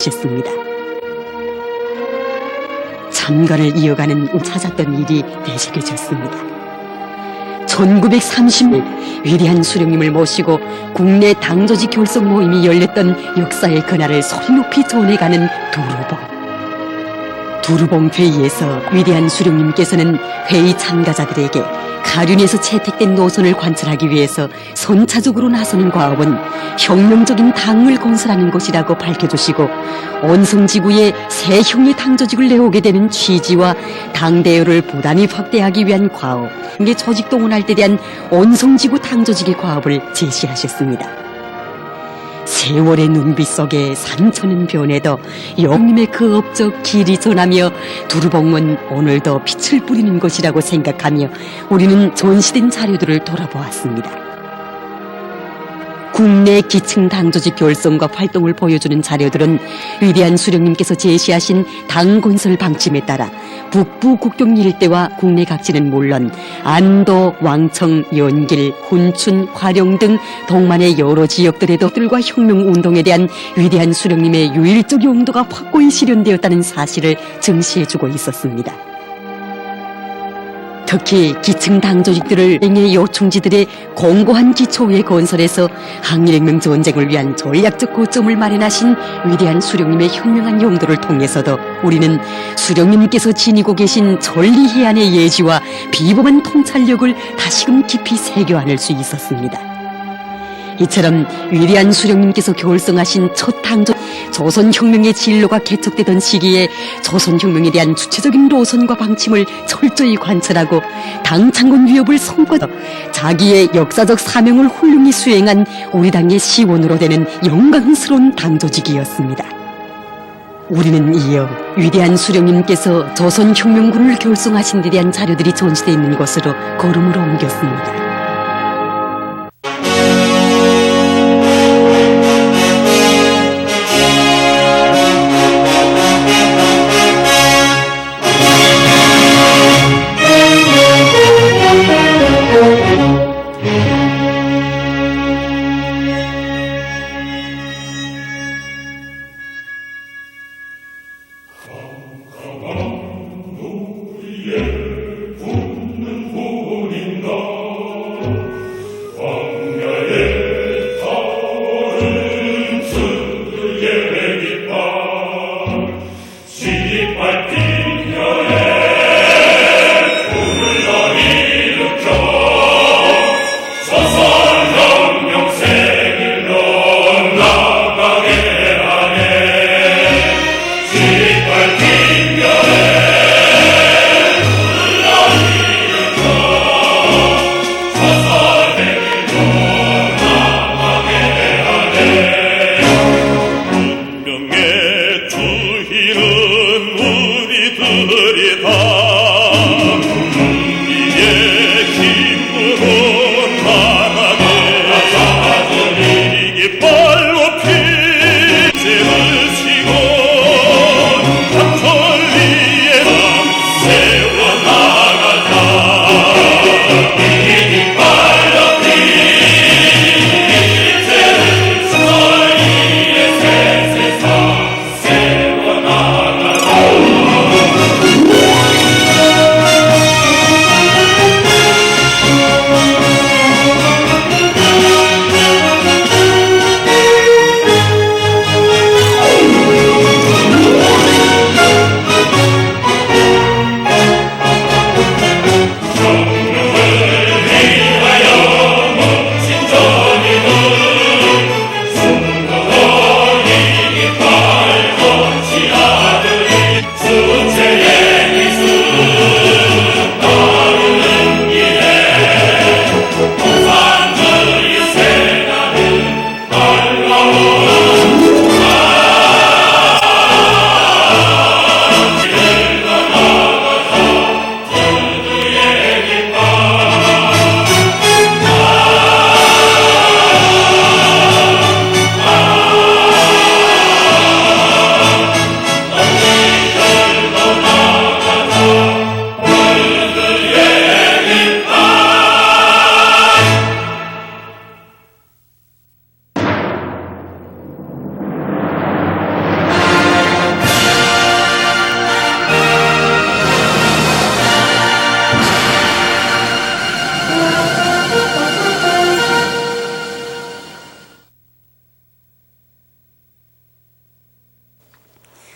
하셨습니다. 참가를 이어가는 찾았던 일이 되새겨졌습니다. 1930년 위대한 수령님을 모시고 국내 당조직 결성 모임이 열렸던 역사의 그날을 소리 높이 전해가는 두루봉 회의에서 위대한 수령님께서는 회의 참가자들에게 가륜에서 채택된 노선을 관철하기 위해서 선차적으로 나서는 과업은 혁명적인 당을 건설하는 것이라고 밝혀주시고 온성지구에 새 형의 당조직을 내오게 되는 취지와 당대열을 부단히 확대하기 위한 과업, 조직 동원할 때 대한 온성지구 당조직의 과업을 제시하셨습니다. 세월의 눈빛 속에 산천은 변해도 영님의 그 업적 길이 전하며 두루봉은 오늘도 빛을 뿌리는 것이라고 생각하며 우리는 전시된 자료들을 돌아보았습니다. 국내 기층 당조직 결성과 활동을 보여주는 자료들은 위대한 수령님께서 제시하신 당 건설 방침에 따라 북부 국경 일대와 국내 각지는 물론 안도, 왕청, 연길, 훈춘, 화령 등 동만의 여러 지역들에도 들과 혁명운동에 대한 위대한 수령님의 유일적 용도가 확고히 실현되었다는 사실을 증시해주고 있었습니다. 특히 기층 당조직들을 행의 요충지들의 공고한 기초의 건설에서 항일혁명 전쟁을 위한 전략적 고점을 마련하신 위대한 수령님의 현명한 용도를 통해서도 우리는 수령님께서 지니고 계신 전리해안의 예지와 비범한 통찰력을 다시금 깊이 새겨안을 수 있었습니다. 이처럼 위대한 수령님께서 결성하신 첫 당조 조선혁명의 진로가 개척되던 시기에 조선혁명에 대한 주체적인 노선과 방침을 철저히 관철하고 당 창건 위협을 손꼽아 자기의 역사적 사명을 훌륭히 수행한 우리 당의 시원으로 되는 영광스러운 당조직이었습니다. 우리는 이어 위대한 수령님께서 조선혁명군을 결성하신 데 대한 자료들이 전시되어 있는 곳으로 걸음으로 옮겼습니다.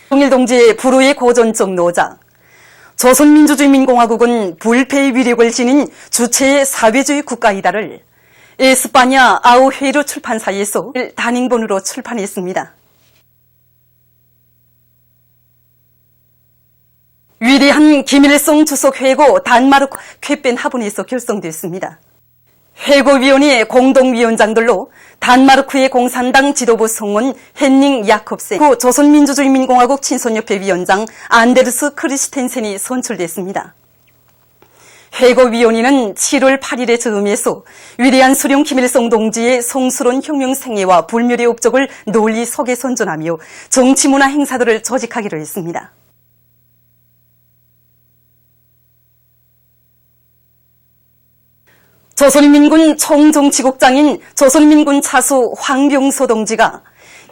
통일동지의 불후의 고전적 노작, 조선민주주의민공화국은 불패의 위력을 지닌 주체의 사회주의 국가이다를 에스파냐 아우헤이로 출판사에서 단행본으로 출판했습니다. 위대한 김일성 주석 회고 단마르크 쾌벤 화분에서 결성됐습니다. 회고위원회 공동위원장들로 단마르크의 공산당 지도부 성원 헨닝 야콥센, 후 조선민주주의민공화국 친선협회 위원장 안데르스 크리스텐센이 선출됐습니다. 회고위원회는 7월 8일에 저음해서 위대한 수령 김일성 동지의 성스러운 혁명 생애와 불멸의 업적을 널리 석에 선전하며 정치문화 행사들을 조직하기로 했습니다. 조선인민군 총정치국장인 조선인민군 차수 황병서 동지가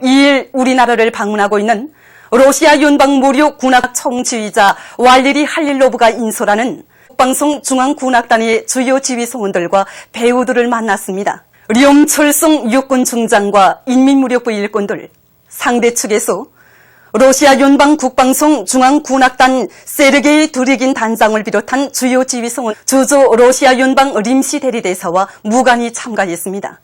2일 우리나라를 방문하고 있는 러시아 연방무력 군악 총지휘자 왈레리 할릴로브가 인솔하는 국방성 중앙군악단의 주요 지휘성원들과 배우들을 만났습니다. 령철성 육군 중장과 인민무력부 일꾼들, 상대 측에서 러시아 연방 국방성 중앙군악단 세르게이 두리긴 단장을 비롯한 주요 지휘성원, 주조 러시아 연방 림시 대리대사와 무관이 참가했습니다.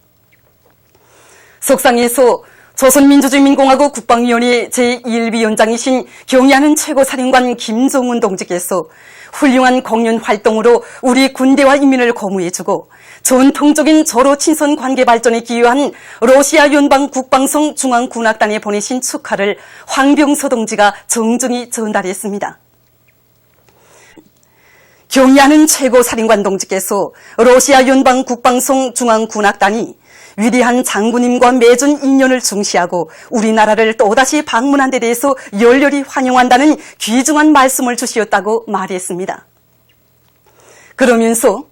석상에서 조선민주주의민공화국 국방위원회 제1위원장이신 경의하는 최고사령관 김종훈 동지께서 훌륭한 공연 활동으로 우리 군대와 인민을 고무해주고 전통적인 저로 친선 관계 발전에 기여한 러시아 연방 국방성 중앙군악단에 보내신 축하를 황병서 동지가 정중히 전달했습니다. 경의하는 최고사령관 동지께서 러시아 연방 국방성 중앙군악단이 위대한 장군님과 맺은 인연을 중시하고 우리나라를 또다시 방문한 데 대해서 열렬히 환영한다는 귀중한 말씀을 주시었다고 말했습니다. 그러면서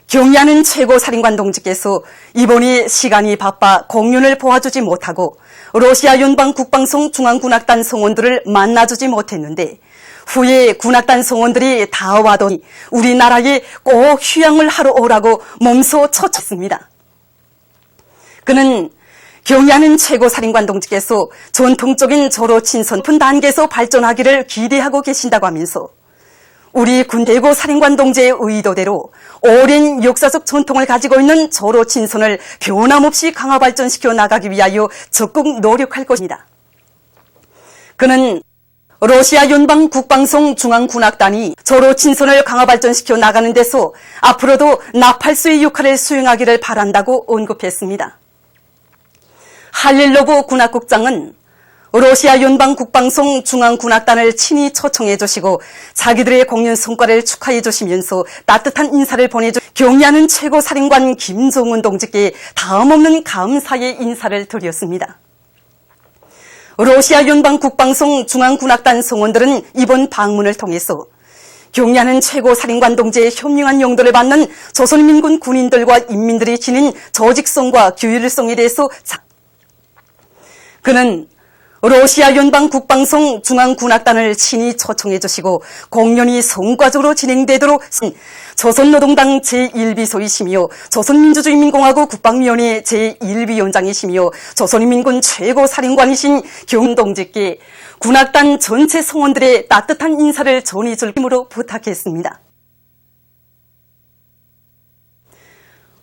경의하는 최고사령관 동지께서 이번에 시간이 바빠 공연을 보아주지 못하고 러시아 연방 국방성 중앙군악단 성원들을 만나주지 못했는데 후에 군악단 성원들이 다 와더니 우리나라에 꼭 휴양을 하러 오라고 몸소 초청했습니다. 그는 경의하는 최고사령관 동지께서 전통적인 저로 친선 높은 단계에서 발전하기를 기대하고 계신다고 하면서 우리 군대고 사령관 동지의 의도대로 오랜 역사적 전통을 가지고 있는 저로 친선을 변함없이 강화 발전시켜 나가기 위하여 적극 노력할 것입니다. 그는 러시아 연방 국방성 중앙군악단이 저로 친선을 강화 발전시켜 나가는 데서 앞으로도 나팔수의 역할을 수행하기를 바란다고 언급했습니다. 할릴로브 군악국장은 러시아 연방 국방성 중앙군악단을 친히 초청해 주시고 자기들의 공연 성과를 축하해 주시면서 따뜻한 인사를 보내주 경의하는 최고사령관 김종훈 동지께 다음없는 감사의 인사를 드렸습니다. 러시아 연방 국방성 중앙군악단 성원들은 이번 방문을 통해서 경의하는 최고사령관 동지의 현명한 용도를 받는 조선인민군 군인들과 인민들이 지닌 조직성과 규율성에 대해서 그는 러시아 연방 국방성 중앙군악단을 친히 초청해 주시고 공연이 성과적으로 진행되도록 조선노동당 제1비서이시며 조선민주주의민공화국 국방위원회 제1위원장이시며 조선인민군 최고사령관이신 경훈 동지께 군악단 전체 성원들의 따뜻한 인사를 전해줄 힘으로 부탁했습니다.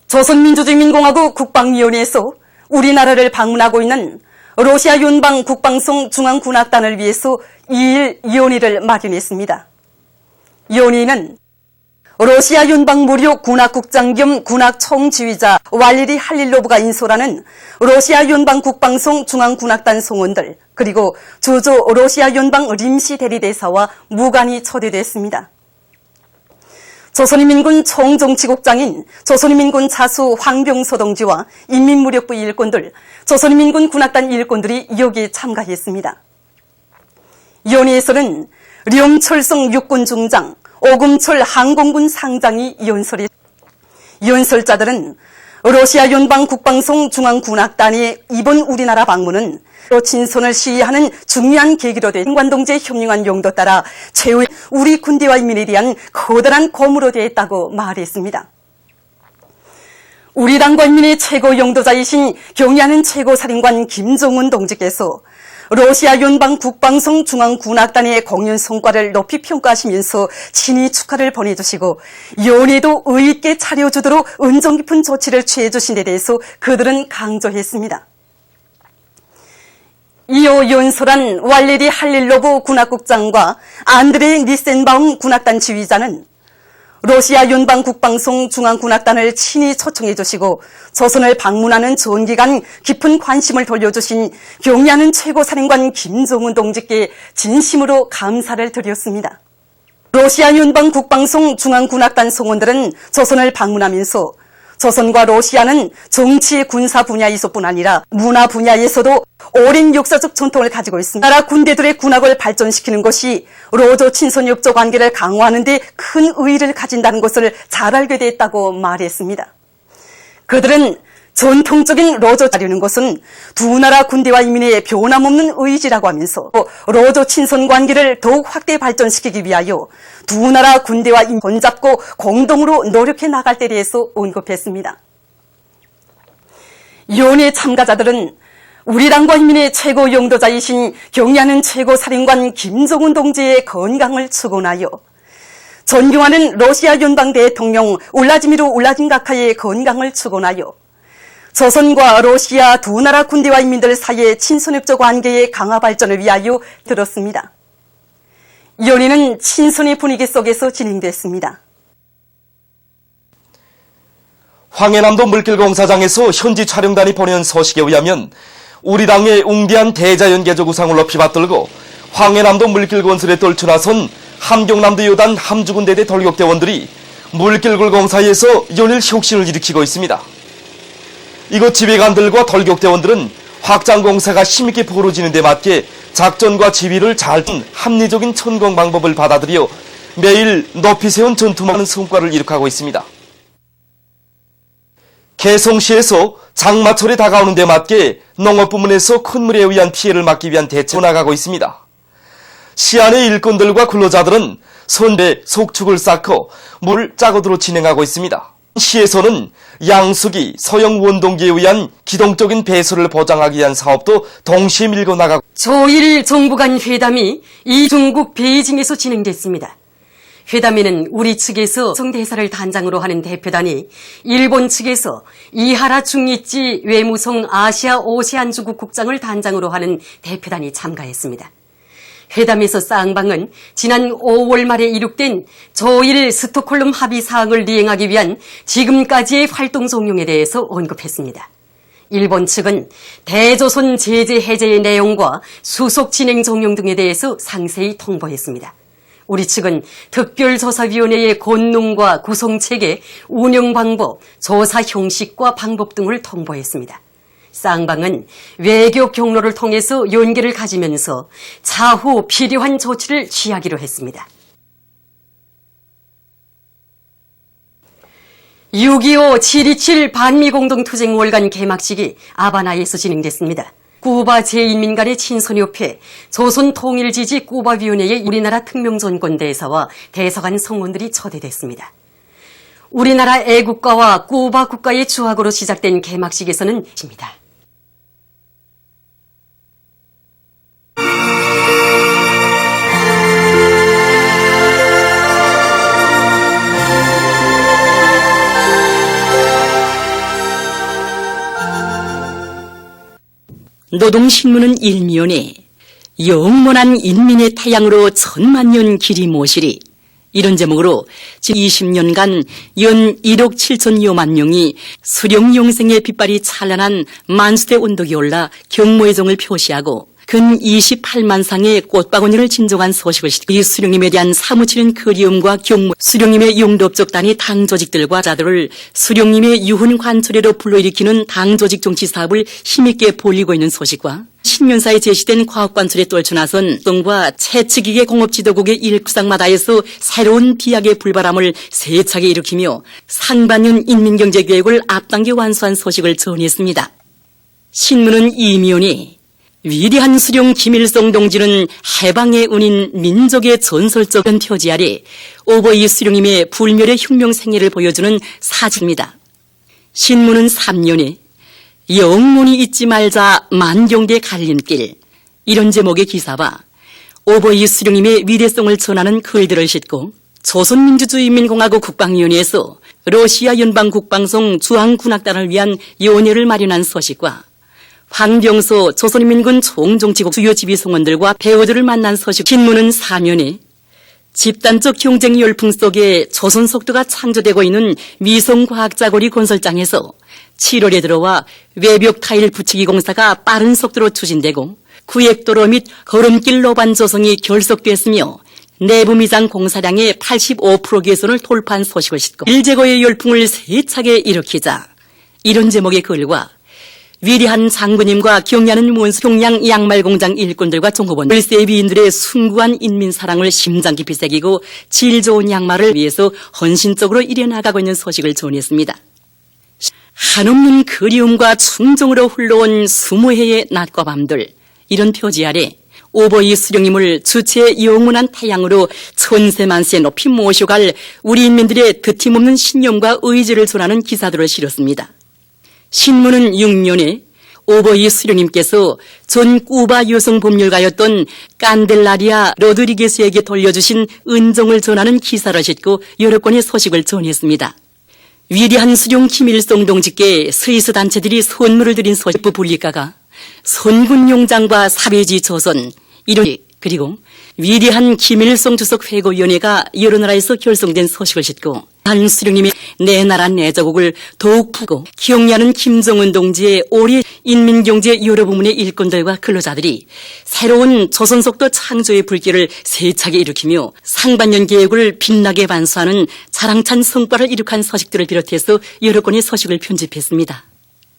조선민주주의민공화국 국방위원회에서 우리나라를 방문하고 있는 러시아 연방 국방성 중앙군악단을 위해서 2일 위원회를 마련했습니다. 위원회는 러시아 연방무력 군악국장 겸 군악총지휘자 왈레리 할릴로브가 인솔하는 러시아 연방 국방성 중앙군악단 성원들 그리고 주조 러시아 연방 림시 대리대사와 무관이 초대됐습니다. 조선인민군 총정치국장인 조선인민군 차수 황병서 동지와 인민무력부 일꾼들, 조선인민군 군악단 일꾼들이 여기에 참가했습니다. 위원회에서는 령철성 육군 중장, 오금철 항공군 상장이 연설자들은 러시아 연방 국방성 중앙군악단의 이번 우리나라 방문은 친선을 시위하는 중요한 계기로 된 관동지의 현명한 용도 따라 최후의 우리 군대와 인민에 대한 커다란 고무로 되었다고 말했습니다. 우리 당과 인민의 최고 용도자이신 경의하는 최고사령관 김종훈 동지께서 러시아 연방 국방성 중앙군악단의 공연 성과를 높이 평가하시면서 친히 축하를 보내주시고 연회도 의의 있게 차려주도록 은정 깊은 조치를 취해주신 데 대해서 그들은 강조했습니다. 이어 연설한 왈레리 할릴로브 군악국장과 안드레이 니센바움 군악단 지휘자는 러시아 연방 국방성 중앙군악단을 친히 초청해 주시고 조선을 방문하는 전 기간 깊은 관심을 돌려주신 경의하는 최고사령관 김정은 동지께 진심으로 감사를 드렸습니다. 러시아 연방 국방성 중앙군악단 성원들은 조선을 방문하면서 조선과 러시아는 정치, 군사 분야에서뿐 아니라 문화 분야에서도 오랜 역사적 전통을 가지고 있습니다. 나라 군대들의 군악을 발전시키는 것이 러조 친선협조 관계를 강화하는 데 큰 의의를 가진다는 것을 잘 알게 됐다고 말했습니다. 그들은 전통적인 러조 자료는 것은 두 나라 군대와 인민의 변함없는 의지라고 하면서 러조 친선 관계를 더욱 확대 발전시키기 위하여 두 나라 군대와 손잡고 공동으로 노력해 나갈 때에 대해서 언급했습니다. 연회 참가자들은 우리 당과 인민의 최고 용도자이신 경의하는 최고사령관 김정은 동지의 건강을 축원하여 존경하는 러시아 연방 대통령 울라지미르 울라진가카의 건강을 축원하여 조선과 러시아 두 나라 군대와 인민들 사이의 친선협조 관계의 강화 발전을 위하여 들었습니다. 연회는 친선의 분위기 속에서 진행됐습니다. 황해남도 물길공사장에서 현지 촬영단이 보낸 소식에 의하면 우리 당의 웅대한 대자연계적 우상을 높이 받들고 황해남도 물길 건설에 떨쳐 나선 함경남도 여단 함주군대대 돌격대원들이 물길굴 공사에서 연일 혁신을 일으키고 있습니다. 이곳 지휘관들과 돌격대원들은 확장공사가 힘있게 벌어지는 데 맞게 작전과 지휘를 잘 둔 합리적인 천공 방법을 받아들여 매일 높이 세운 전투만한 성과를 이룩하고 있습니다. 개성시에서 장마철이 다가오는 데 맞게 농업부문에서 큰 물에 의한 피해를 막기 위한 대책을 나가고 있습니다. 시안의 일꾼들과 근로자들은 선배, 속축을 쌓고 물을 짜고도로 진행하고 있습니다. 시에서는 양수기, 소형 원동기에 의한 기동적인 배수를 보장하기 위한 사업도 동시에 밀고 나가고 조1 정부 간 회담이 이 중국 베이징에서 진행됐습니다. 회담에는 우리 측에서 성대사를 단장으로 하는 대표단이 일본 측에서 이하라 중이찌 외무성 아시아 오세안주국 국장을 단장으로 하는 대표단이 참가했습니다. 회담에서 쌍방은 지난 5월 말에 이룩된 조1 스톡홀름 합의 사항을 이행하기 위한 지금까지의 활동 종용에 대해서 언급했습니다. 일본 측은 대조선 제재 해제의 내용과 수속 진행 종용 등에 대해서 상세히 통보했습니다. 우리 측은 특별조사위원회의 권능과 구성체계, 운영 방법, 조사 형식과 방법 등을 통보했습니다. 쌍방은 외교 경로를 통해서 연계를 가지면서 차후 필요한 조치를 취하기로 했습니다. 6.25 7.27 반미공동투쟁 월간 개막식이 아바나에서 진행됐습니다. 쿠바 제1민 간의 친선협회, 조선통일지지 쿠바위원회의 우리나라 특명전권대사와 대사관 성원들이 초대됐습니다. 우리나라 애국가와 쿠바 국가의 주악으로 시작된 개막식에서는 입니다. 노동신문은 일면에 영원한 인민의 태양으로 천만년 길이 모시리 이런 제목으로 지난 20년간 연 1억 7천여만 명이 수령용생의 빛발이 찬란한 만수대 운동이 올라 경모의 정을 표시하고 근 28만 상의 꽃바구니를 진정한 소식을 이 수령님에 대한 사무치는 그리움과 경모, 수령님의 용도업적단이 당 조직들과 자들을 수령님의 유훈 관철회로 불러일으키는 당 조직 정치 사업을 힘있게 벌이고 있는 소식과 신년사에 제시된 과학관철에 떨쳐나선 동과 채측기계 공업지도국의 일구상마다에서 새로운 비약의 불바람을 세차게 일으키며 상반년 인민경제계획을 앞당겨 완수한 소식을 전했습니다. 신문은 이면이 위대한 수령 김일성 동지는 해방의 운인 민족의 전설적인 표지 아래 오버이 수령님의 불멸의 혁명 생애를 보여주는 사진입니다. 신문은 3년에 영문이 잊지 말자 만경대 갈림길 이런 제목의 기사와 오버이 수령님의 위대성을 전하는 글들을 싣고 조선민주주의인민공화국 국방위원회에서 러시아 연방국방송 중앙군악단을 위한 연회를 마련한 소식과 황병소 조선인민군 총정치국 주요 지휘성원들과 배우들을 만난 소식. 신문은 사면에 집단적 경쟁 열풍 속에 조선 속도가 창조되고 있는 미성과학자고리 건설장에서 7월에 들어와 외벽 타일 붙이기 공사가 빠른 속도로 추진되고 구획도로 및 걸음길 노반 조성이 결속됐으며 내부 미장 공사량의 85% 개선을 돌파한 소식을 싣고 일제고의 열풍을 세차게 일으키자 이런 제목의 글과 위대한 장군님과 경의하는 문수 평양 양말공장 일꾼들과 종업원 일세비인들의 숭고한 인민사랑을 심장 깊이 새기고 질 좋은 양말을 위해서 헌신적으로 일해나가고 있는 소식을 전했습니다. 한없는 그리움과 충정으로 흘러온 20해의 낮과 밤들, 이런 표지 아래 오버이 수령님을 주체의 영원한 태양으로 천세만세 높이 모셔갈 우리 인민들의 드팀없는 신념과 의지를 전하는 기사들을 실었습니다. 신문은 6년에 오버이 수령님께서 전 쿠바 여성 법률가였던 깐델라리아 로드리게스에게 돌려주신 은정을 전하는 기사를 싣고 여러 건의 소식을 전했습니다. 위대한 수령 김일성 동지께 스위스 단체들이 선물을 드린 소식부 분리가가 선군용장과 사배지 조선 이런 그리고 위대한 김일성 주석 회고위원회가 여러 나라에서 결성된 소식을 싣고 한 수령님의 내 나라 내 조국을 더욱 푸고 경의하는 김정은 동지의 올해 인민경제 여러 부문의 일꾼들과 근로자들이 새로운 조선속도 창조의 불길을 세차게 일으키며 상반년 계획을 빛나게 반수하는 자랑찬 성과를 이룩한 소식들을 비롯해서 여러 건의 소식을 편집했습니다.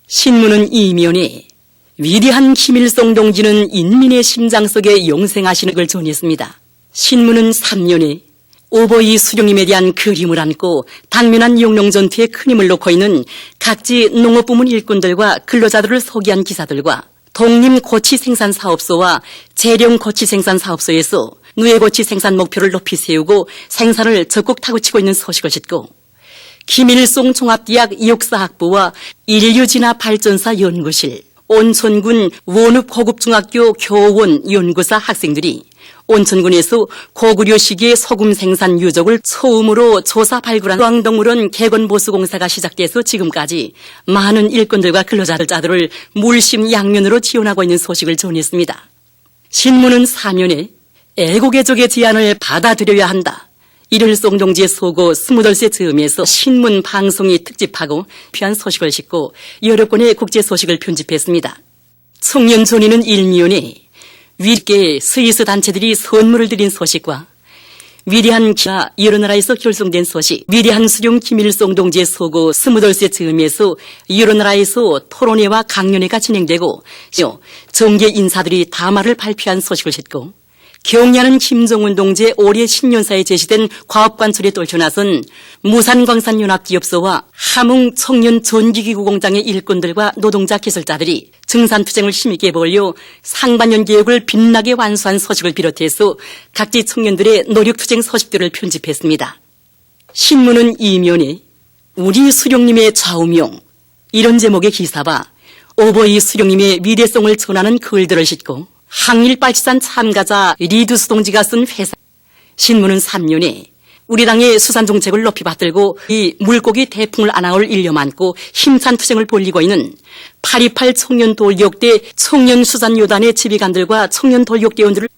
신문은 이면에 위대한 김일성 동지는 인민의 심장 속에 영생하시는 걸 전했습니다. 신문은 3년에 오버이 수령님에 대한 그림을 안고 단면한 영농전투에 큰 힘을 놓고 있는 각지 농업부문 일꾼들과 근로자들을 소개한 기사들과 독립고치생산사업소와 재령고치생산사업소에서 누에고치 생산 목표를 높이 세우고 생산을 적극 타구치고 있는 소식을 싣고 김일성 종합대학 역사학부와 인류진화발전사 연구실 온천군 원읍고급중학교 교원 연구사 학생들이 온천군에서 고구려 시기의 소금 생산 유적을 처음으로 조사 발굴한 수왕동물원 개건보수공사가 시작돼서 지금까지 많은 일꾼들과 근로자들을 물심양면으로 지원하고 있는 소식을 전했습니다. 신문은 사면에 애국애족의 제안을 받아들여야 한다. 일일송 동지의 소고 28세 즈음에서 신문 방송이 특집하고 귀한 소식을 싣고 여러 건의 국제 소식을 편집했습니다. 청년 전의는 일미연에 위께 스위스 단체들이 선물을 드린 소식과 위대한 기가 여러 나라에서 결성된 소식, 위대한 수령 김일성 동지의 소고 28세 즈음에서 여러 나라에서 토론회와 강연회가 진행되고 정계 인사들이 담화를 발표한 소식을 싣고 경의하는 김정은 동지의 올해 신년사에 제시된 과업관철에 떨쳐나선 무산광산연합기업소와 함흥 청년 전기기구 공장의 일꾼들과 노동자 개설자들이 증산투쟁을 힘있게 벌여 상반년 계획을 빛나게 완수한 소식을 비롯해서 각지 청년들의 노력투쟁 소식들을 편집했습니다. 신문은 이면에 우리 수령님의 좌우명 이런 제목의 기사와 오버이 수령님의 위대성을 전하는 글들을 싣고 항일빨치산 참가자 리두스 동지가 쓴 회사 신문은 3년에 우리 당의 수산정책을 높이 받들고 이 물고기 태풍을 안아올 일념 안고 힘찬 투쟁을 벌이고 있는 828 청년돌격대 청년수산요단의 지휘관들과 청년돌격대원들을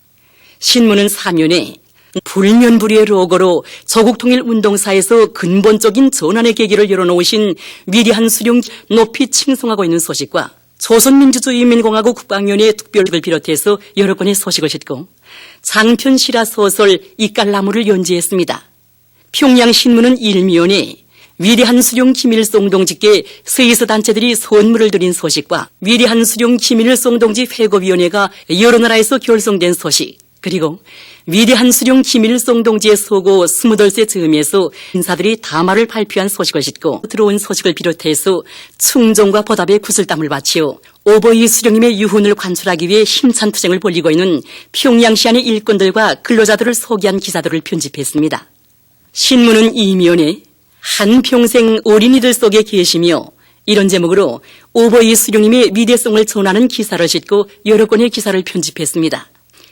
신문은 3년에 불면불의의 로고로 조국통일운동사에서 근본적인 전환의 계기를 열어놓으신 위대한 수령 높이 칭송하고 있는 소식과 조선민주주의인민공화국 국방위원회 특별을 비롯해서 여러 건의 소식을 싣고 장편 실화 소설 이깔나무를 연재했습니다. 평양신문은 일면에 위대한 수령 김일성 동지께 스위스 단체들이 선물을 드린 소식과 위대한 수령 김일성 동지 회고위원회가 여러 나라에서 결성된 소식 그리고 위대한 수령 김일성 동지의 소고 28세 즈음에서 인사들이 담화를 발표한 소식을 싣고 들어온 소식을 비롯해서 충정과 보답에 구슬땀을 바치어 오버이 수령님의 유훈을 관철하기 위해 힘찬 투쟁을 벌이고 있는 평양시 안의 일꾼들과 근로자들을 소개한 기사들을 편집했습니다. 신문은 이면에 한평생 어린이들 속에 계시며 이런 제목으로 오버이 수령님의 위대성을 전하는 기사를 싣고 여러 건의 기사를 편집했습니다.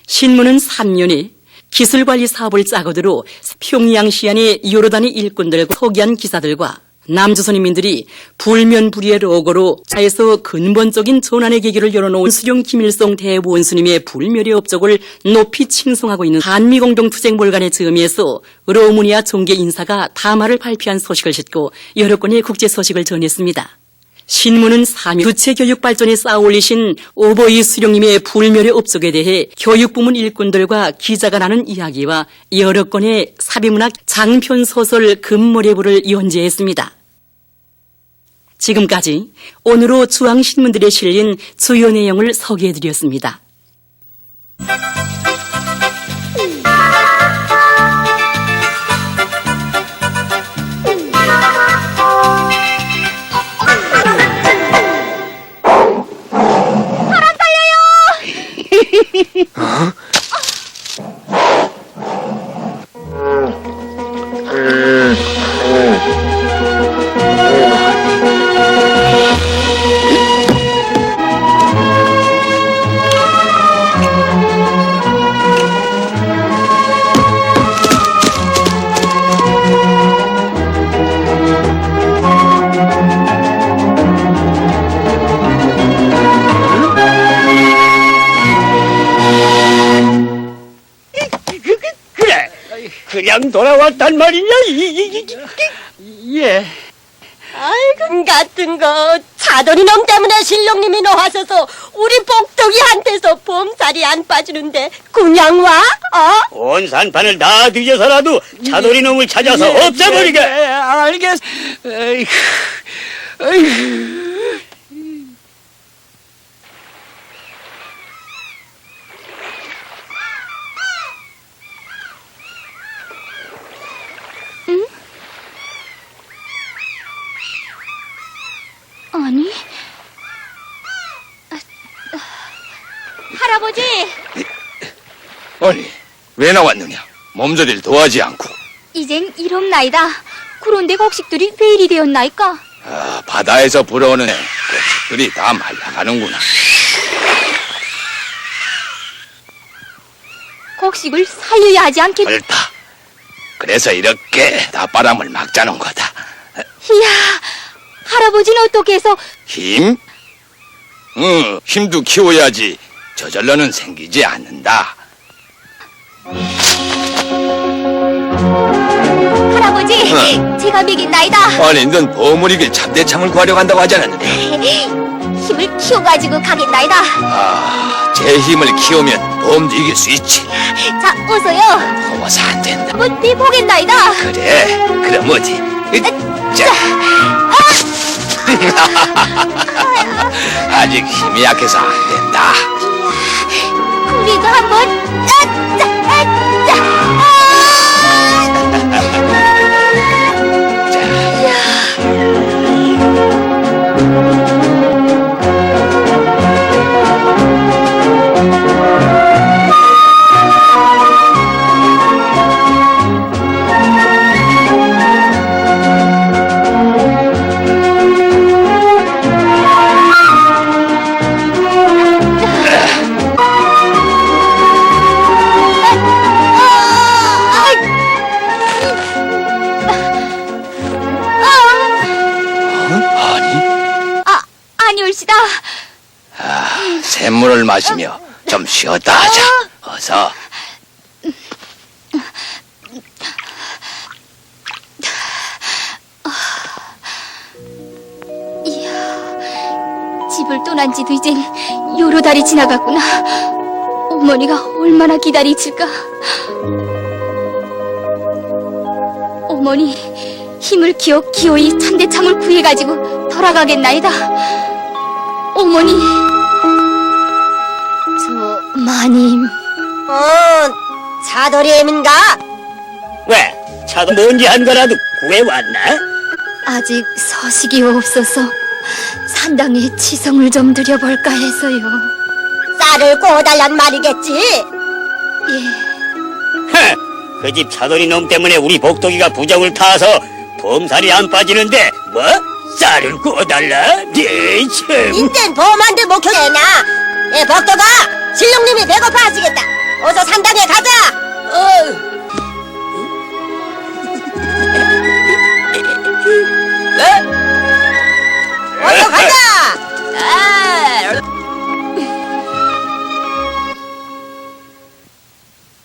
신문은 3년에 기술관리 사업을 짜고들어 평양시 안의 여러 단위 일꾼들과 서기한 기사들과 남조선인민들이 불면불의의 로고로 차에서 근본적인 전환의 계기를 열어놓은 수령 김일성 대원수님의 불멸의 업적을 높이 칭송하고 있는 한미공동투쟁몰간의 점에서 로무니아 종계 인사가 담화를 발표한 소식을 싣고 여러 건의 국제 소식을 전했습니다. 신문은 3일 부채교육 발전에 쌓아올리신 오버이 수령님의 불멸의 업적에 대해 교육부문 일꾼들과 기자가 나눈 이야기와 여러 건의 사비문학 장편소설 금모래부를 연재했습니다. 지금까지 오늘로 중앙신문들에 실린 주요 내용을 소개해드렸습니다. 그래, 그냥 돌아왔단 말이냐? 예. 아이고, 같은 거. 차돌이놈 때문에 신령님이 나와서서 우리 복덕이한테서 봄살이 안 빠지는데 그냥 와? 온 산판을 다 뒤져서라도 차돌이 놈을 찾아서 없애버리게. 알겠어. 에이구, 에이구. 아니. 할아버지! 아니, 왜 나왔느냐? 몸조리를 도하지 않고. 이젠 이럽나이다. 그런데 곡식들이 왜 이리 되었나이까? 아, 바다에서 불어오는 곡식들이 다 말라가는구나. 곡식을 살려야 하지 않겠... 옳다. 그래서 이렇게 낮바람을 막자는 거다. 이야, 할아버지는 어떻게 해서... 힘? 힘도 키워야지 저절로는 생기지 않는다. 할아버지, 제가 먹인나이다. 아니, 넌 보물이길 참대창을 구하려고 한다고 하지 않았는데. 힘을 키워가지고 가겠나이다. 아, 제 힘을 키우면 보험도 이길 수 있지. 자, 어서요. 고마서 안 된다. 한번 뛰보겠나이다. 그래, 그럼 어디? 자. 아직 힘이 약해서 안 된다. 우리도 한번 아니올시다. 샘물을 마시며 좀 쉬었다 하자. 어서. 집을 떠난 지도 이젠 여러 달이 지나갔구나. 어머니가 얼마나 기다리실까. 어머니, 힘을 키워 기어이 참대참을 구해가지고 돌아가겠나이다. 어머니. 저 마님. 차돌이엠인가? 왜? 차도 뭔지 한 거라도 구해왔나? 아직 서식이 없어서 산당에 치성을 좀 드려볼까 해서요. 쌀을 구워달란 말이겠지? 예. 그 집 차돌이 놈 때문에 우리 복덕이가 부정을 타서 범살이 안 빠지는데 뭐? 쌀을 구워달라? 네, 참. 인젠 보험한테 못 켜내나. 예, 복도가 신령님이 배고파 하시겠다. 어서 산당에 가자. 어서 가자.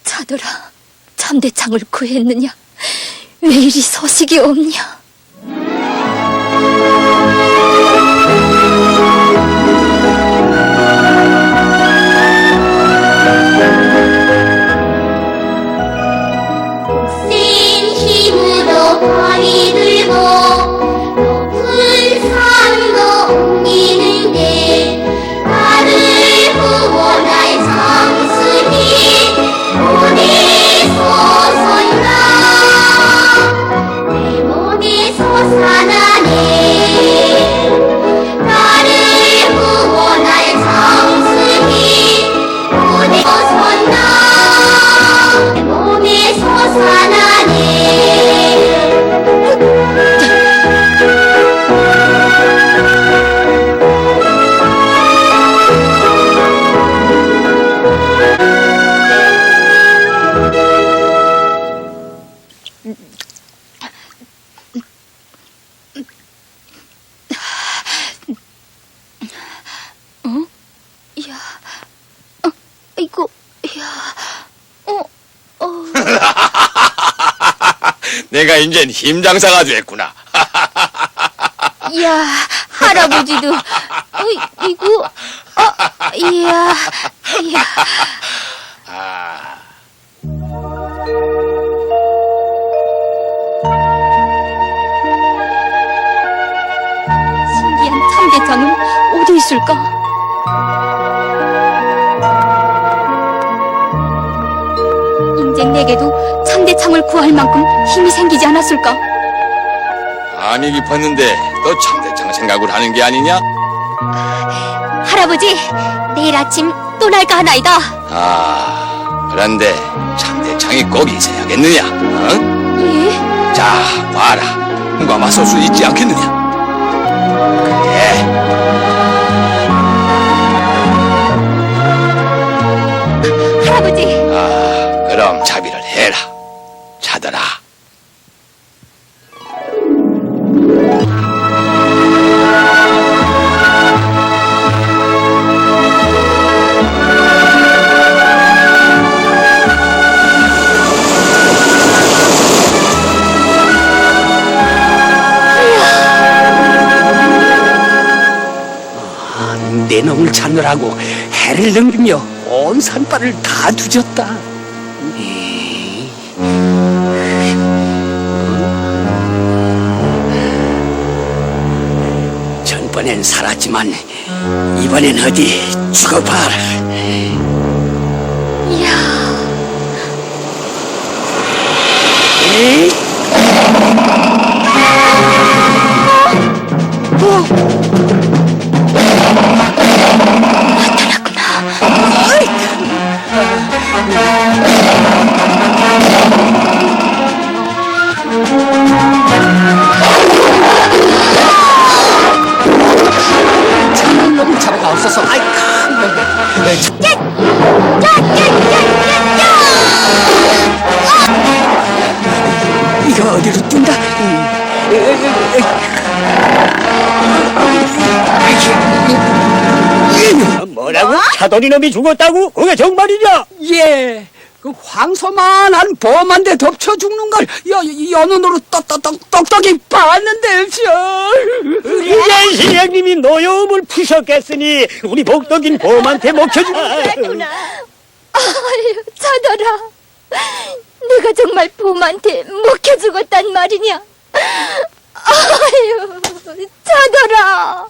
차돌아, 참대창을 구했느냐? 왜 이리 소식이 없냐? 센 힘으로 발이 들고 높은 산도 옮기는데 나를 구원할 성스님 보내소서이다. 내 몸에 솟아나네. 나를 구원할 성스님 보내소서이다. 내 몸에 솟아나네. 이거, 야, 내가 이젠 힘장사가 됐구나. 야, 할아버지도, 이거, 이야. 신기한 참대장은 어디 있을까? 인생 내게도 참대창을 구할 만큼 힘이 생기지 않았을까? 안이 깊었는데 또 참대창 생각을 하는 게 아니냐? 할아버지, 내일 아침 떠날까 하나이다. 그런데 참대창이 꼭 있어야겠느냐? 어? 예? 자, 봐라. 누가 맞설 수 있지 않겠느냐? 그래. 할아버지, 그럼 자비를 해라. 차더라. 내 놈을 찾느라고 해를 넘기며 온 산발을 다 뒤졌다. 전번엔 살았지만 이번엔 어디 죽어봐라. 이야. 에이. 저런 놈 잡아가 없어서 아이 큰 이거 어디로 뛴다? 뭐라고? 차돌이 놈이 죽었다고? 그게 정말이냐? 예, 그 황소만한 범한데 덮쳐 죽는 걸 연운으로 똑똑히 봤는데, 이제 신령님이 노여움을 푸셨겠으니 우리 복덕인 보험한테 먹혀주고. 아유, 차돌아. 내가 정말 봄한테 먹혀 죽었단 말이냐? 아유, 차돌아.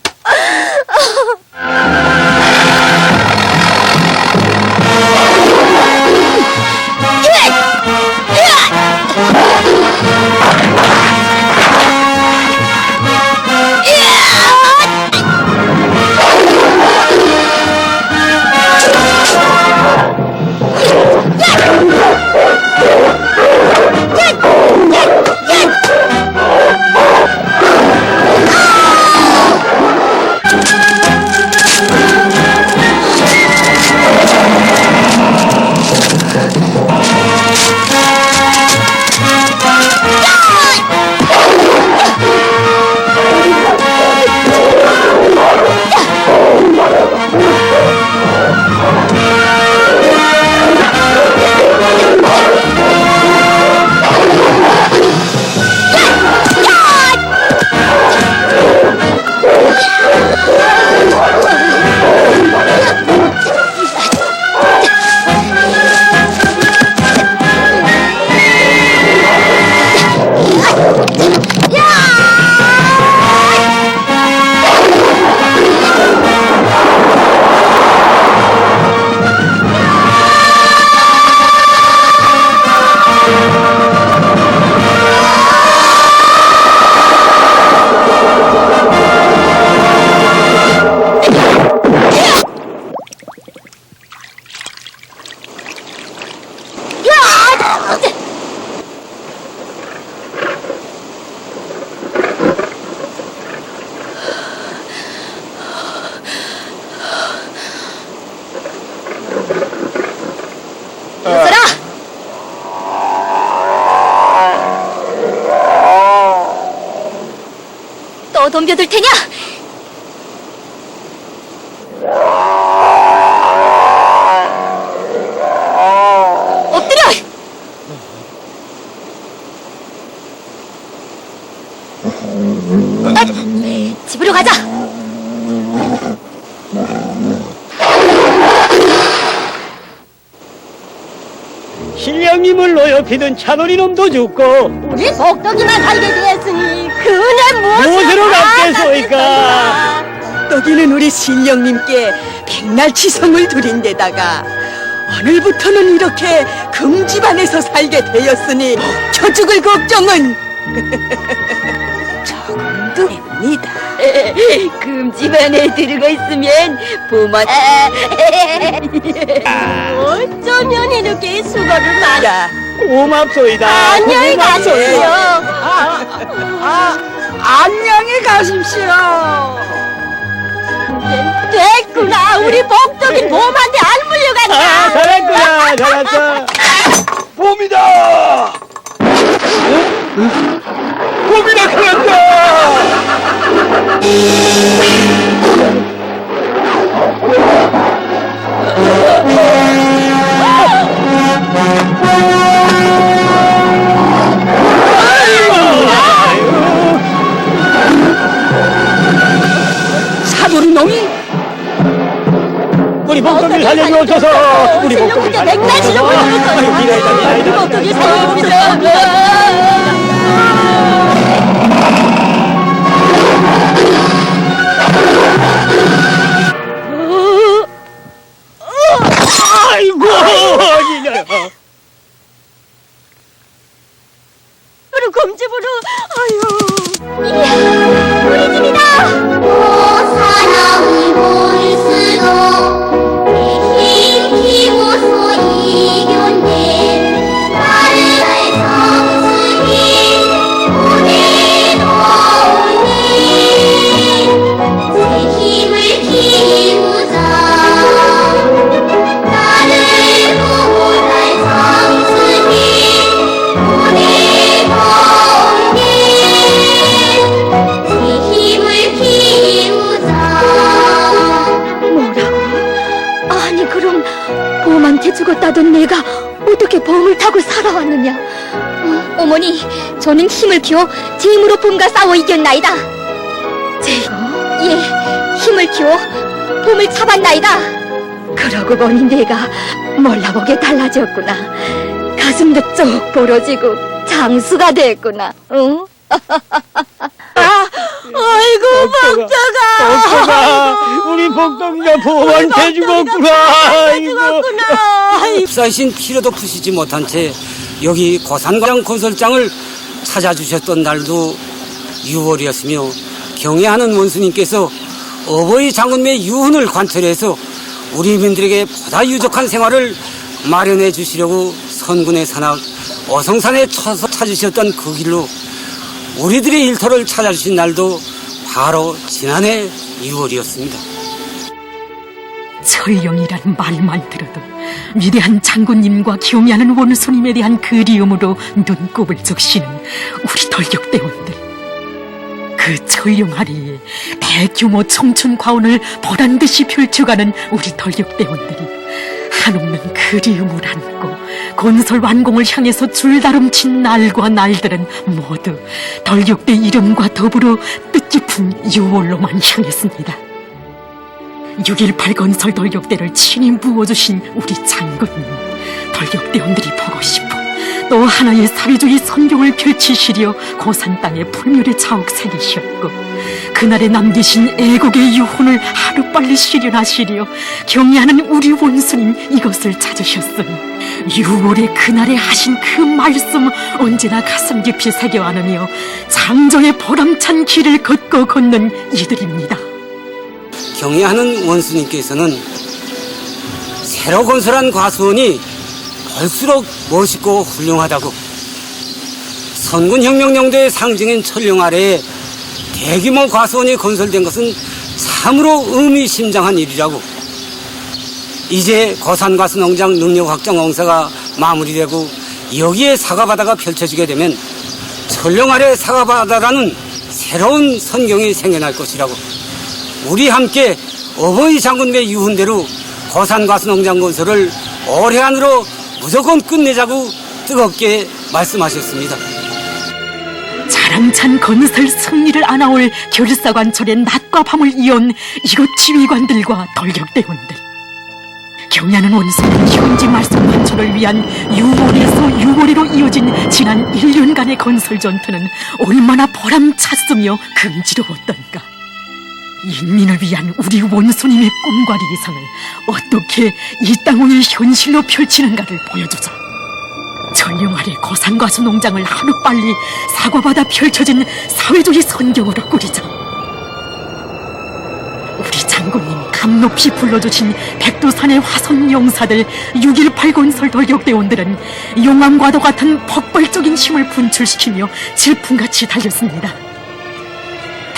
또 덤벼들 테냐? 엎드려! 집으로 가자! 신령님을 노엽히던 차돌이 놈도 죽고 우리 복덕이만 살게 되었으니 그 은혜 무엇으로 갚겠소이까? 떡이는 우리 신령님께 백날 치성을 드린 데다가 오늘부터는 이렇게 금집안에서 살게 되었으니 저 죽을 걱정은 조금도 됩니다. 금집안에 들어가 있으면 보만 어쩌면 이렇게 수고를 많이 고맙소이다. 안녕히 가세요. 안녕히 가십시오. 됐구나. 우리 복덕이 몸한테 안 물려간다. 잘했구나. 잘했어. 봄이다! 봄이다, 그랬다! 사돌이 놈이 우리 복덕이 살려주옵소서. 우리 복덕이 신령님께 백날 지정을 드렸어요. 우리 복덕이 살려주옵소서. 아이고, 어디냐. 우리 검집으로 아유 우리 집이다. 사랑을 볼수록 힘키워서 이겨낸 나를 성스히 보내놓으니 새 힘을 키우자 나를 보호할 성스히 보내놓으니 새 힘을 키우자. 뭐라고? 아니 그럼 봄한테 죽었다던 내가 어떻게 봄을 타고 살아왔느냐? 어머니, 저는 힘을 키워 제 힘으로 봄과 싸워 이겼나이다. 제가? 예, 힘을 키워 봄을 잡았나이다. 그러고 보니 내가 몰라보게 달라졌구나. 가슴도 쭉 벌어지고 장수가 됐구나. 응? 아이고 복덕아. 복덕아, 우리 복덕이가 봄한테 죽었구나. 아이고. 흡사이신 피로도 푸시지 못한 채 여기 고산광장 건설장을 찾아주셨던 날도 6월이었으며 경애하는 원수님께서 어버이 장군의 유훈을 관철해서 우리 민들에게 보다 유족한 생활을 마련해 주시려고 선군의 산악 어성산에 쳐서 찾으셨던 그 길로 우리들의 일터를 찾아주신 날도 바로 지난해 6월이었습니다. 철령이란 말만 들어도 위대한 장군님과 경애하는 원수님에 대한 그리움으로 눈곱을 적시는 우리 돌격대원들. 그 철령하리에 대규모 청춘 과운을 보란듯이 펼쳐가는 우리 돌격대원들이 한없는 그리움을 안고 건설 완공을 향해서 줄다름친 날과 날들은 모두 돌격대 이름과 더불어 뜻깊은 6월로만 향했습니다. 6.18 건설 돌격대를 친히 부어주신 우리 장군님, 돌격대원들이 보고 싶어 또 하나의 사회주의 선경을 펼치시려 고산 땅에 불멸의 자욱 새기셨고 그날에 남기신 애국의 유훈을 하루빨리 실현하시려 경애하는 우리 원수님 이것을 찾으셨으니 6월의 그날에 하신 그 말씀 언제나 가슴 깊이 새겨 안으며 장정의 보람찬 길을 걷는 이들입니다. 경애하는 원수님께서는 새로 건설한 과수원이 볼수록 멋있고 훌륭하다고. 선군혁명영대의 상징인 천령 아래에 대규모 과수원이 건설된 것은 참으로 의미심장한 일이라고. 이제 거산과수농장 능력확장 공사가 마무리되고 여기에 사과바다가 펼쳐지게 되면 천령 아래 사과바다라는 새로운 선경이 생겨날 것이라고. 우리 함께 어버이 장군의 유훈대로 거산과수농장 건설을 올해 안으로 무조건 끝내자고 뜨겁게 말씀하셨습니다. 자랑찬 건설 승리를 안아올 결사관철의 낮과 밤을 이은 이곳 지휘관들과 돌격대원들, 경야는 원수는 현지 말씀 관철을 위한 유월에서 유월이로 이어진 지난 1년간의 건설 전투는 얼마나 보람찼으며 금지로웠던가. 인민을 위한 우리 원수님의 꿈과理想을 어떻게 이 땅 위에 현실로 펼치는가를 보여주자. 천령 아래 거산과수 농장을 하루빨리 사과바다 펼쳐진 사회주의 선경으로 꾸리자. 우리 장군님 감높이 불러주신 백두산의 화성 용사들 6.18 건설 돌격대원들은 용암과도 같은 폭발적인 힘을 분출시키며 질풍같이 달렸습니다.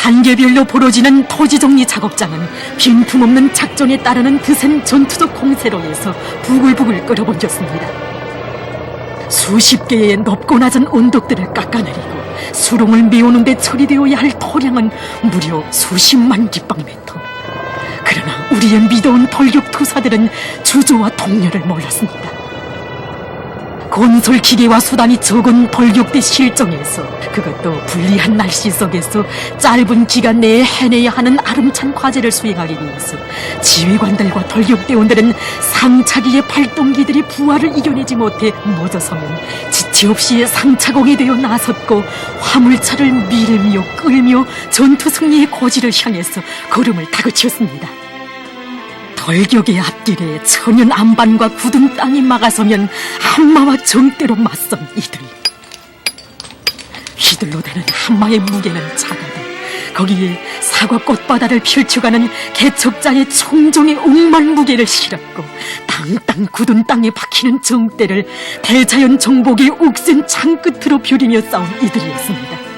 단계별로 벌어지는 토지정리 작업장은 빈틈없는 작전에 따르는 드센 전투적 공세로에서 부글부글 끓어번졌습니다. 수십 개의 높고 낮은 언덕들을 깎아내리고 수렁을 메우는 데 처리되어야 할 토량은 무려 수십만 립방미터. 그러나 우리의 믿어온 돌격투사들은 주저와 동료를 몰랐습니다. 건설 기계와 수단이 적은 돌격대 실정에서, 그것도 불리한 날씨 속에서 짧은 기간 내에 해내야 하는 아름찬 과제를 수행하기 위해서 지휘관들과 돌격대원들은 상차기의 발동기들이 부하를 이겨내지 못해 멎어서면 지체 없이 상차공이 되어 나섰고 화물차를 밀며 끌며 전투 승리의 고지를 향해서 걸음을 다그쳤습니다. 돌격의 앞길에 천연 안반과 굳은 땅이 막아서면 한마와 정대로 맞선 이들. 휘둘러 대는 한마의 무게는 작아도 거기에 사과 꽃바다를 펼쳐가는 개척자의 총종의 억만 무게를 실었고 땅땅 굳은 땅에 박히는 정대를 대자연 정복의 옥센 창끝으로 벼리며 싸운 이들이었습니다.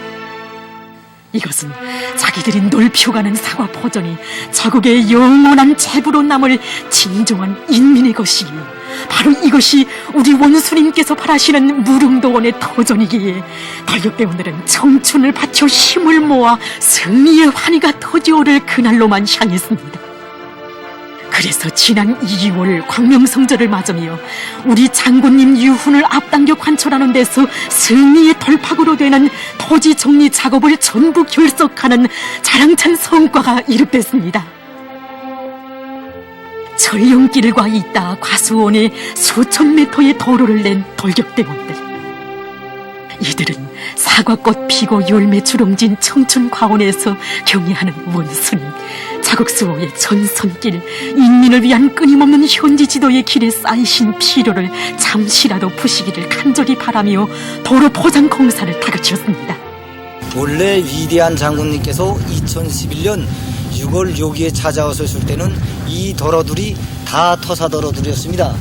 이것은 자기들이 넓혀가는 사과 포전이 자국의 영원한 재부로 남을 진정한 인민의 것이요, 바로 이것이 우리 원수님께서 바라시는 무릉도원의 터전이기에 돌격대원들은 청춘을 바쳐 힘을 모아 승리의 환희가 터져오를 그날로만 향했습니다. 그래서 지난 2월 광명성절을 맞으며 우리 장군님 유훈을 앞당겨 관철하는 데서 승리의 돌파구로 되는 토지 정리 작업을 전부 결석하는 자랑찬 성과가 이룩됐습니다. 전령길과 잇따 과수원에 수천 미터의 도로를 낸 돌격대원들. 이들은 사과꽃 피고 열매 주렁진 청춘 과원에서 경애하는 원수님, 자국수호의 전선길, 인민을 위한 끊임없는 현지 지도의 길에 쌓이신 피로를 잠시라도 푸시기를 간절히 바라며 도로 포장 공사를 다그쳤습니다. 원래 위대한 장군님께서 2011년 6월 여기에 찾아오셨을 때는 이 도로들이 다 터사도로들이었습니다.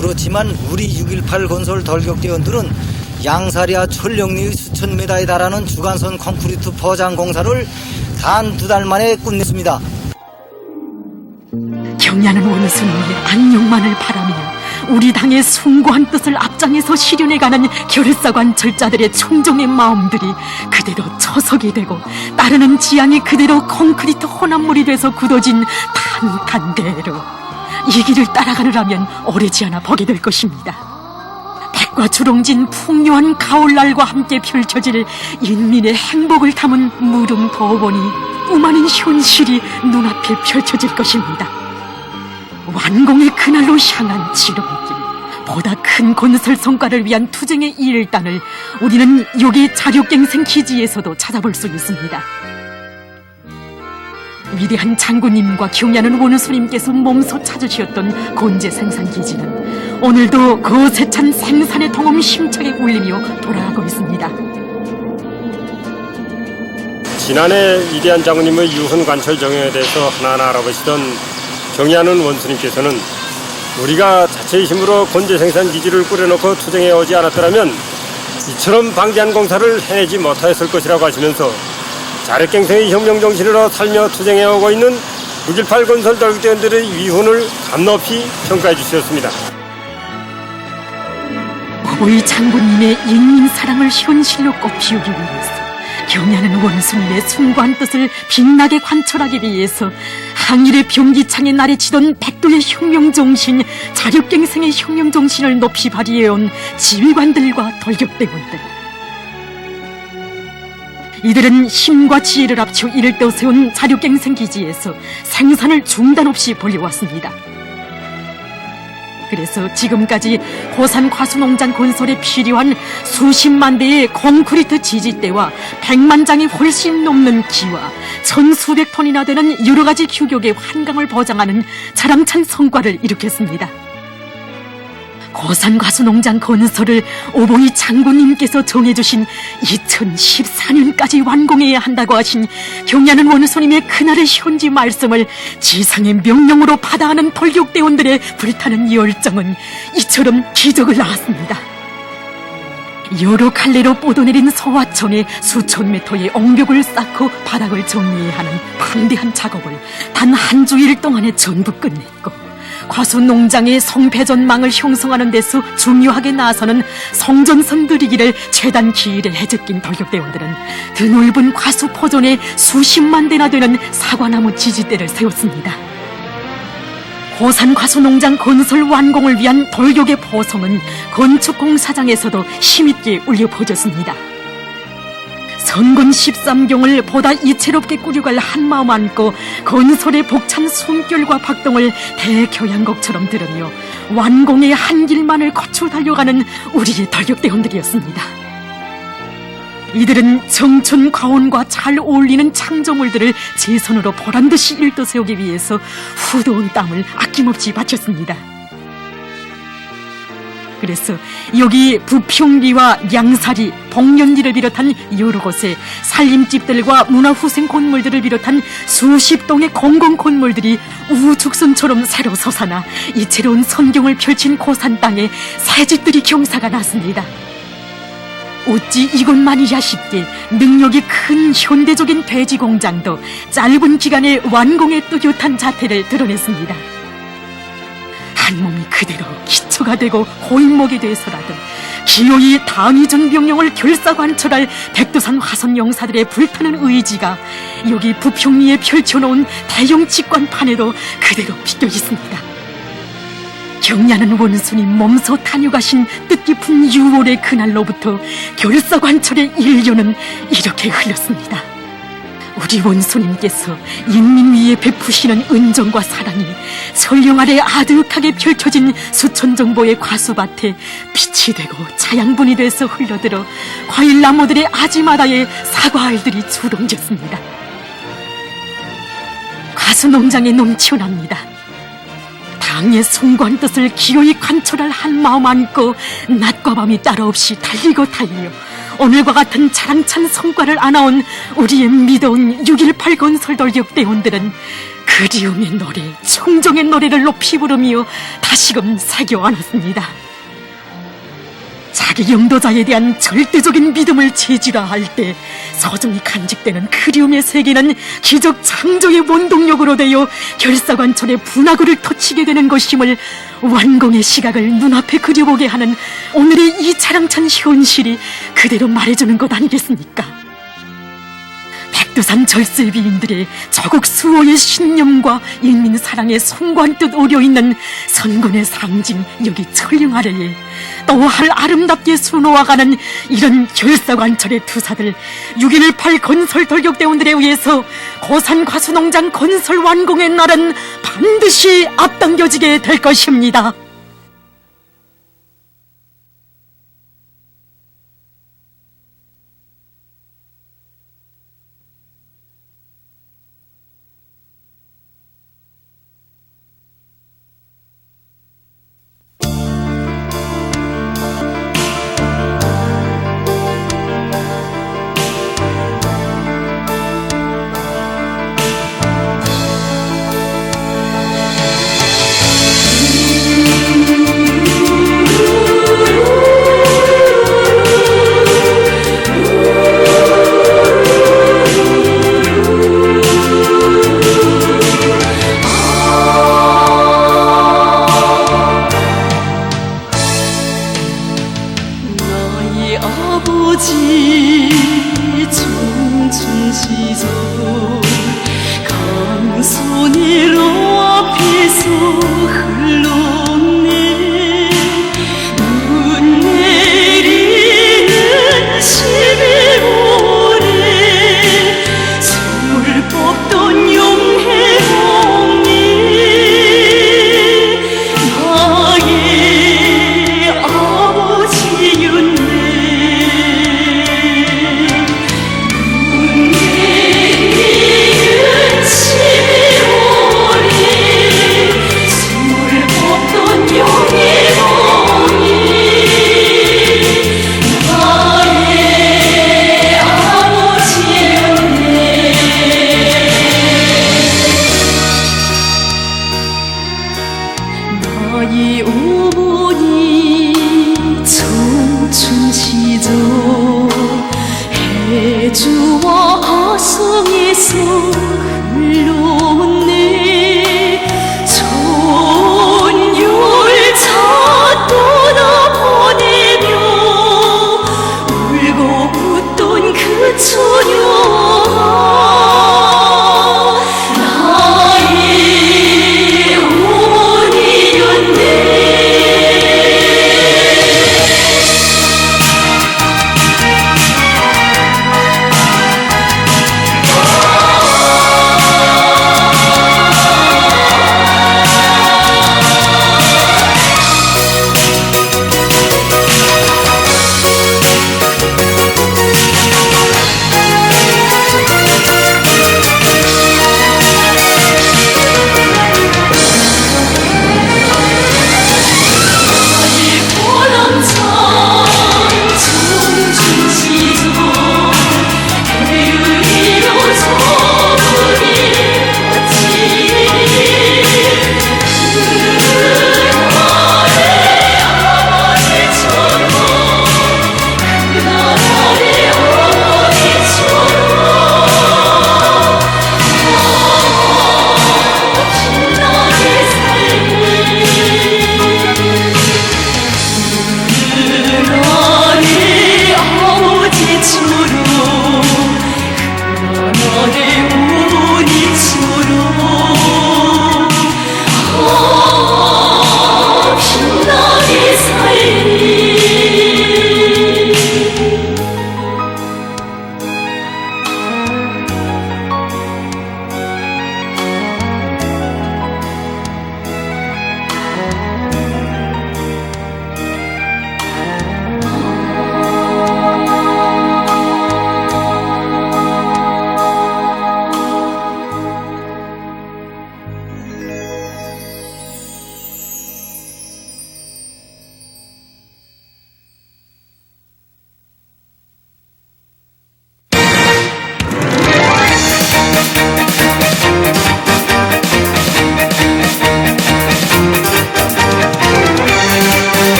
그렇지만 우리 6.18 건설 돌격대원들은 양사리와 철령리 수천 메다에 달하는 주간선 콘크리트 포장 공사를 단 2달 만에 끝냈습니다. 경야는 원수님의 안녕만을 바라며 우리 당의 숭고한 뜻을 앞장에서 실현해가는 결사관 절자들의 총정의 마음들이 그대로 처석이 되고 따르는 지향이 그대로 콘크리트 혼합물이 돼서 굳어진 탄탄대로 이 길을 따라가느라면 오래지 않아 보게 될 것입니다. 백과 주렁진 풍요한 가을날과 함께 펼쳐질 인민의 행복을 담은 무릉도원이 꿈 아닌 현실이 눈앞에 펼쳐질 것입니다. 완공의 그날로 향한 지름길, 보다 큰 건설 성과를 위한 투쟁의 일단을 우리는 여기 자력갱생 기지에서도 찾아볼 수 있습니다. 위대한 장군님과 경야는 원수님께서 몸소 찾으셨던 곤제 생산기지는 오늘도 거세찬 생산의 동음 힘차게 울리며 돌아가고 있습니다. 지난해 위대한 장군님의 유훈 관철 정형에 대해서 하나하나 알아보시던 경야는 원수님께서는 우리가 자체의 힘으로 건재 생산 기지를 꾸려놓고 투쟁해 오지 않았더라면 이처럼 방대한 공사를 해내지 못하였을 것이라고 하시면서 자력갱생의 혁명 정신으로 살며 투쟁해 오고 있는 6.18 건설 돌격대원들의 위훈을 감높이 평가해 주셨습니다. 어버이 장군님의 인민 사랑을 현실로 꽃피우기 위해서, 경야는 원수님의 숭고한 뜻을 빛나게 관철하기 위해서 항일의 병기창에 나래치던 백두의 혁명정신, 자력갱생의 혁명정신을 높이 발휘해온 지휘관들과 돌격대원들, 이들은 힘과 지혜를 합쳐 이를 떠세운 자력갱생 기지에서 생산을 중단 없이 벌여왔습니다. 그래서 지금까지 고산 과수농장 건설에 필요한 수십만 대의 콘크리트 지지대와 100만 장이 훨씬 넘는 기와 천수백 톤이나 되는 여러 가지 규격의 환강을 보장하는 자랑찬 성과를 일으켰습니다. 고산 과수농장 건설을 오봉이 장군님께서 정해주신 2014년까지 완공해야 한다고 하신 경야는 원수님의 그날의 현지 말씀을 지상의 명령으로 받아하는 돌격대원들의 불타는 열정은 이처럼 기적을 낳았습니다. 여러 갈래로 뻗어내린 소화천에 수천 미터의 옹벽을 쌓고 바닥을 정리해야 하는 방대한 작업을 단 한 주일 동안에 전부 끝냈고, 과수 농장의 성배전망을 형성하는 데서 중요하게 나서는 성전선 들이기를 최단 기일에 해제낀 돌격대원들은 드넓은 과수 포존에 수십만 대나 되는 사과나무 지지대를 세웠습니다. 고산 과수 농장 건설 완공을 위한 돌격의 포성은 건축공사장에서도 힘있게 울려 퍼졌습니다. 선군 13경을 보다 이채롭게 꾸려갈 한마음 안고 건설의 벅찬 숨결과 박동을 대교향곡처럼 들으며 완공의 한 길만을 거쳐 달려가는 우리의 돌격대원들이었습니다. 이들은 정천 과원과 잘 어울리는 창조물들을 제 손으로 보란듯이 일떠세우기 위해서 후도운 땀을 아낌없이 바쳤습니다. 그래서 여기 부평리와 양사리, 복년리를 비롯한 여러 곳에 살림집들과 문화후생 건물들을 비롯한 수십 동의 공공건물들이 우후죽순처럼 새로 솟아나 이채로운 선경을 펼친 고산 땅에 새 집들이 경사가 났습니다. 어찌 이것만이야 싶게 능력이 큰 현대적인 배지공장도 짧은 기간에 완공의 뚜렷한 자태를 드러냈습니다. 한 몸이 그대로 기초가 되고 고인목이 돼서라도 기어이 당위전 명령을 결사관철할 백두산 화선영사들의 불타는 의지가 여기 부평리에 펼쳐놓은 대형 직관판에도 그대로 비껴 있습니다. 경야는 원수님 몸소 다녀가신 뜻깊은 6월의 그날로부터 결사관철의 일년은 이렇게 흘렀습니다. 우리 원수님께서 인민 위에 베푸시는 은정과 사랑이 설령 아래 아득하게 펼쳐진 수천정보의 과수밭에 빛이 되고 자양분이 돼서 흘러들어 과일나무들의 아지마다에 사과알들이 주렁졌습니다. 과수농장에 넘치어납니다. 당의 숭고한 뜻을 기어이 관철할 한마음 안고 낮과 밤이 따로 없이 달리고 달려 오늘과 같은 자랑찬 성과를 안아온 우리의 믿어온 6.18 건설 돌격대원들은 그리움의 노래, 충정의 노래를 높이 부르며 다시금 새겨 안았습니다. 자기 영도자에 대한 절대적인 믿음을 제지라할 때 서정이 간직되는 그리움의 세계는 기적 창조의 원동력으로 되어 결사관철의 분화구를 터치게 되는 것임을 완공의 시각을 눈앞에 그려보게 하는 오늘의 이 자랑찬 현실이 그대로 말해주는 것 아니겠습니까? 백두산 절세비인들의 조국 수호의 신념과 인민사랑의 숭고한 뜻 어려있는 선군의 상징 여기 철령 아래에 또 할 아름답게 수놓아가는 이런 결사관철의 투사들 6.18 건설 돌격대원들에 의해서 고산 과수농장 건설 완공의 날은 반드시 앞당겨지게 될 것입니다.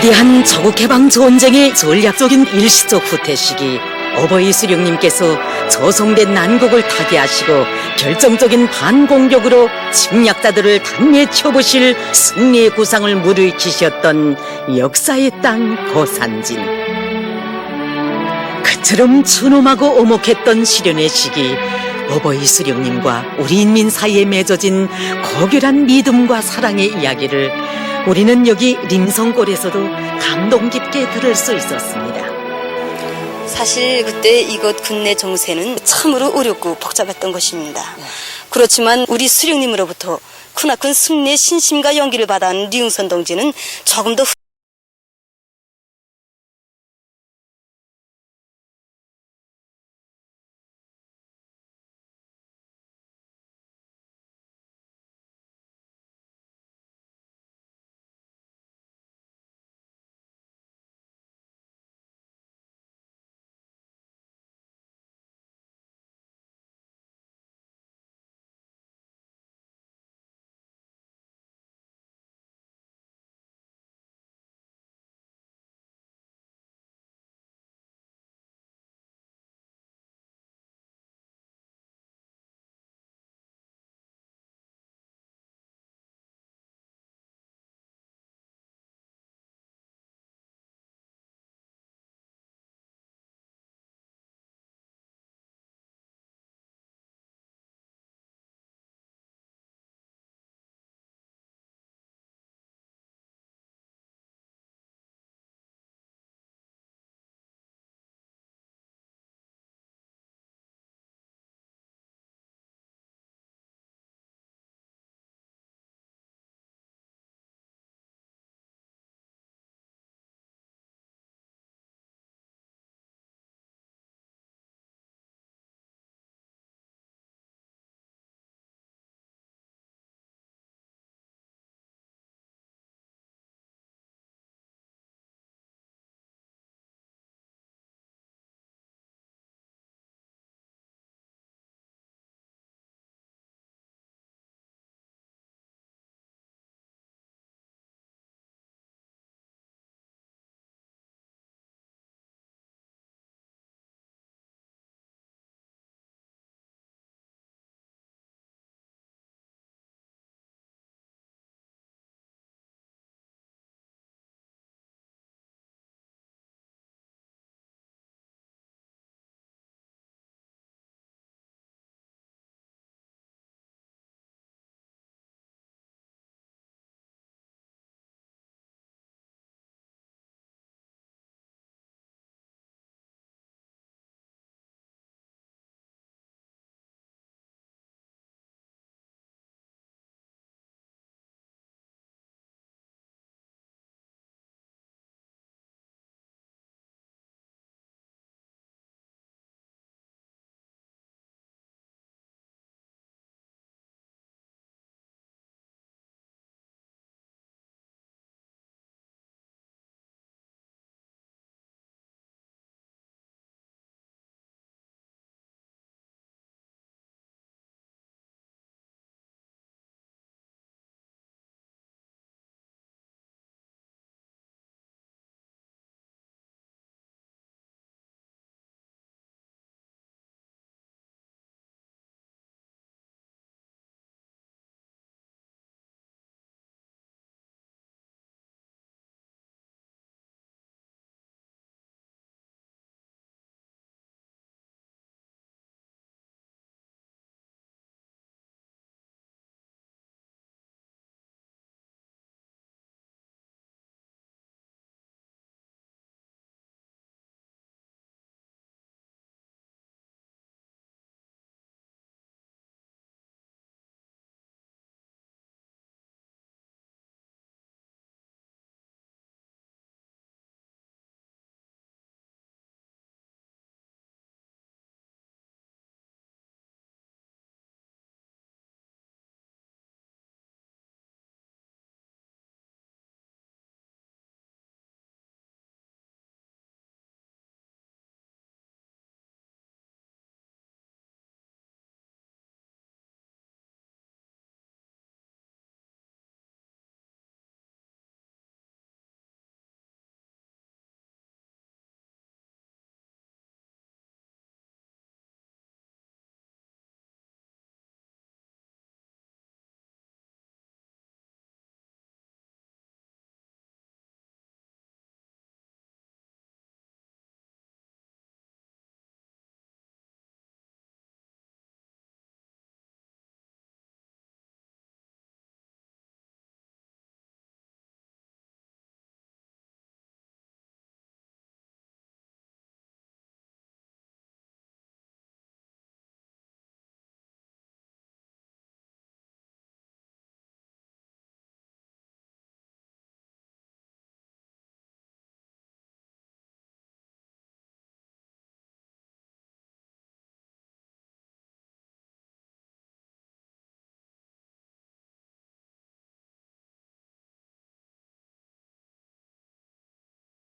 위대한 저국해방 전쟁의 전략적인 일시적 후퇴 시기 어버이 수령님께서 저성된 난국을 타개하시고 결정적인 반공격으로 침략자들을 단에 쳐부실 승리의 구상을 무르익히셨던 역사의 땅 고산진. 그처럼 준엄하고 오목했던 시련의 시기 어버이 수령님과 우리 인민 사이에 맺어진 고결한 믿음과 사랑의 이야기를 우리는 여기 림성골에서도 감동 깊게 들을 수 있었습니다. 사실 그때 이곳 군내 정세는 참으로 어렵고 복잡했던 것입니다. 그렇지만 우리 수령님으로부터 크나큰 승리의 신심과 용기를 받아온 류흥선 동지는 조금 더